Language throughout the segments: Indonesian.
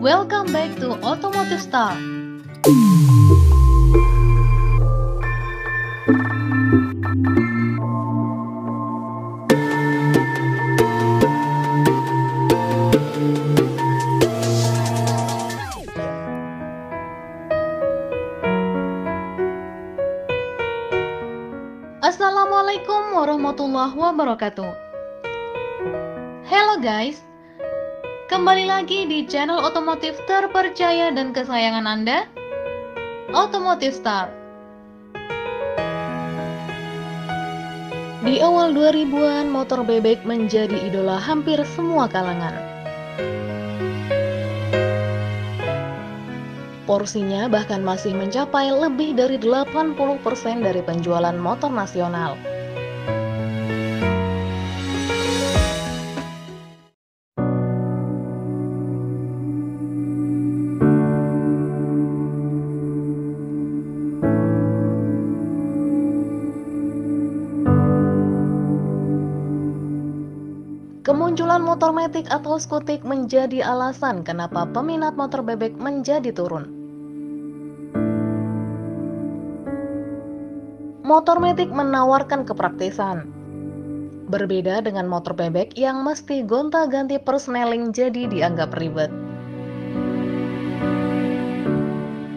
Welcome back to Automotive Star. Assalamualaikum warahmatullahi wabarakatuh. Hello guys, kembali lagi di channel otomotif terpercaya dan kesayangan Anda, Automotive Star. Di awal 2000-an, motor bebek menjadi idola hampir semua kalangan. Porsinya bahkan masih mencapai lebih dari 80% dari penjualan motor nasional. Kemunculan motor matic atau skutik menjadi alasan kenapa peminat motor bebek menjadi turun. Motor matic menawarkan kepraktisan. Berbeda dengan motor bebek yang mesti gonta-ganti persneling jadi dianggap ribet.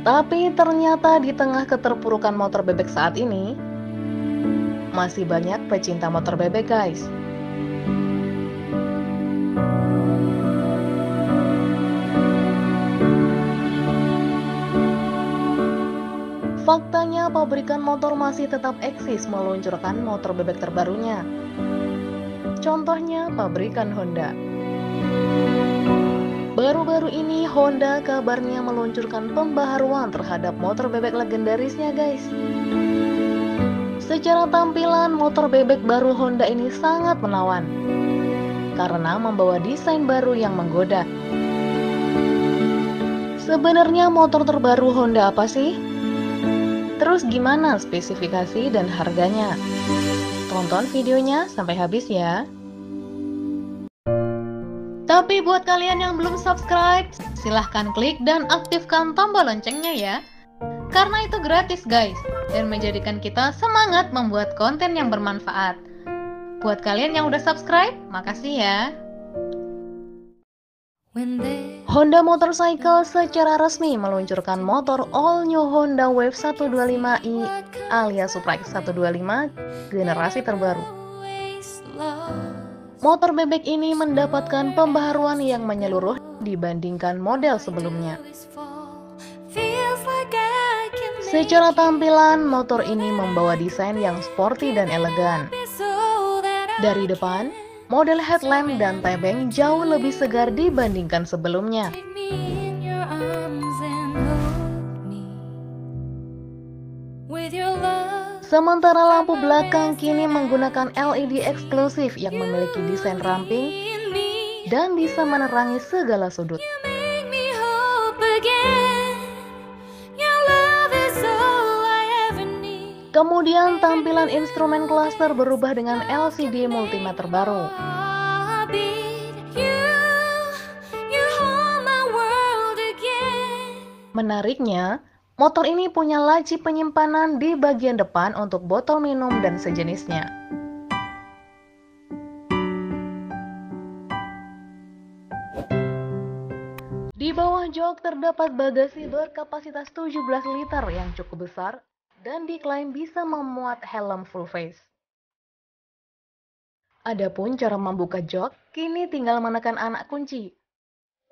Tapi ternyata di tengah keterpurukan motor bebek saat ini, masih banyak pecinta motor bebek guys. Faktanya, pabrikan motor masih tetap eksis meluncurkan motor bebek terbarunya. Contohnya, pabrikan Honda. Baru-baru ini, Honda kabarnya meluncurkan pembaharuan terhadap motor bebek legendarisnya, guys. Secara tampilan, motor bebek baru Honda ini sangat menawan, karena membawa desain baru yang menggoda. Sebenarnya motor terbaru Honda apa sih? Terus gimana spesifikasi dan harganya? Tonton videonya sampai habis ya. Tapi buat kalian yang belum subscribe, silahkan klik dan aktifkan tombol loncengnya ya. Karena itu gratis guys, dan menjadikan kita semangat membuat konten yang bermanfaat. Buat kalian yang udah subscribe, makasih ya. Honda Motorcycle secara resmi meluncurkan motor all new Honda Wave 125i alias Supra X 125 generasi terbaru. Motor bebek ini mendapatkan pembaharuan yang menyeluruh dibandingkan model sebelumnya. Secara tampilan, motor ini membawa desain yang sporty dan elegan. Dari depan, model headlamp dan tebeng jauh lebih segar dibandingkan sebelumnya. Sementara lampu belakang kini menggunakan LED eksklusif yang memiliki desain ramping dan bisa menerangi segala sudut. Kemudian tampilan instrumen cluster berubah dengan LCD multimeter baru. Menariknya, motor ini punya laci penyimpanan di bagian depan untuk botol minum dan sejenisnya. Di bawah jok terdapat bagasi berkapasitas 17 liter yang cukup besar dan diklaim bisa memuat helm full face. Adapun cara membuka jok, kini tinggal menekan anak kunci,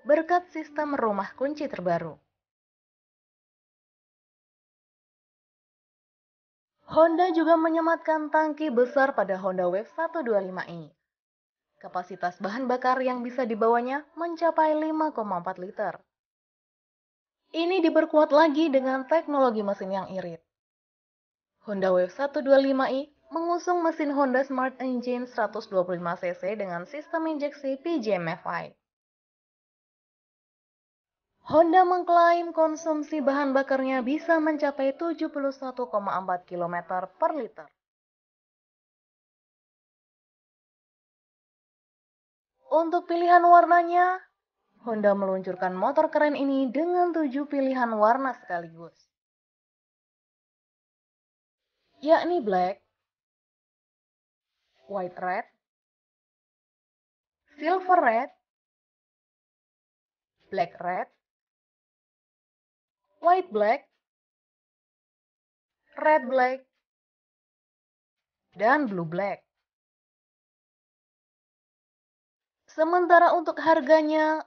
berkat sistem rumah kunci terbaru. Honda juga menyematkan tangki besar pada Honda Wave 125i. Kapasitas bahan bakar yang bisa dibawanya mencapai 5,4 liter. Ini diperkuat lagi dengan teknologi mesin yang irit. Honda Wave 125i mengusung mesin Honda Smart Engine 125cc dengan sistem injeksi PGM-FI. Honda mengklaim konsumsi bahan bakarnya bisa mencapai 71,4 km per liter. Untuk pilihan warnanya, Honda meluncurkan motor keren ini dengan 7 pilihan warna sekaligus, yakni black, white red, silver red, black red, white black, red black, dan blue black. Sementara untuk harganya,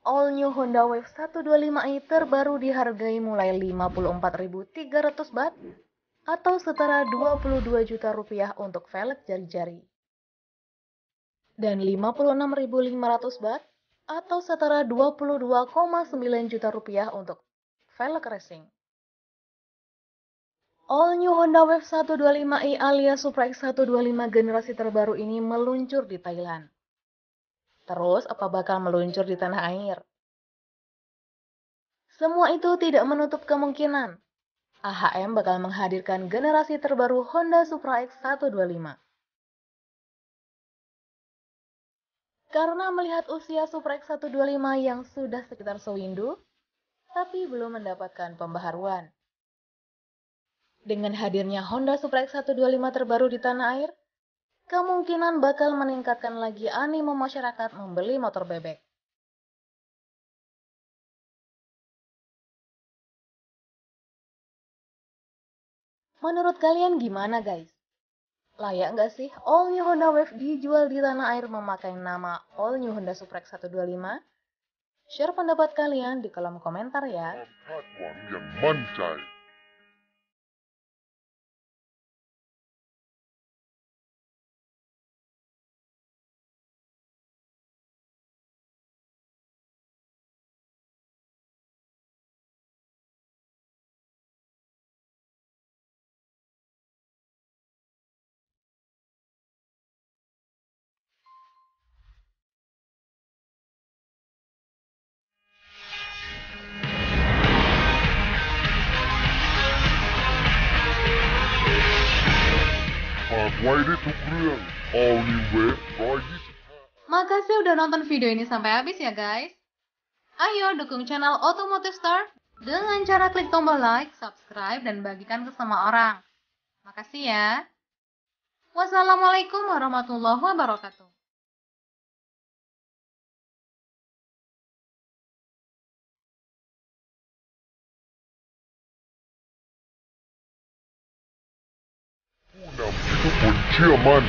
all new Honda Wave 125i terbaru dihargai mulai 54.300 baht atau setara 22 juta rupiah untuk velg jari-jari. Dan 56.500 baht atau setara 22,9 juta rupiah untuk velg racing. All new Honda Wave 125i alias Supra X 125 generasi terbaru ini meluncur di Thailand. Terus, apa bakal meluncur di tanah air? Semua itu tidak menutup kemungkinan AHM bakal menghadirkan generasi terbaru Honda Supra X 125. Karena melihat usia Supra X 125 yang sudah sekitar sewindu, tapi belum mendapatkan pembaharuan. Dengan hadirnya Honda Supra X 125 terbaru di tanah air, kemungkinan bakal meningkatkan lagi animo masyarakat membeli motor bebek. Menurut kalian gimana guys? Layak nggak sih all new Honda Wave dijual di tanah air memakai nama all new Honda Supra X 125? Share pendapat kalian di kolom komentar ya. Makasih udah nonton video ini sampai habis ya guys. Ayo dukung channel Automotive Star dengan cara klik tombol like, subscribe, dan bagikan ke semua orang. Makasih ya. Wassalamualaikum warahmatullahi wabarakatuh.ผู้นำที่ทุกคนเชื่อมั่น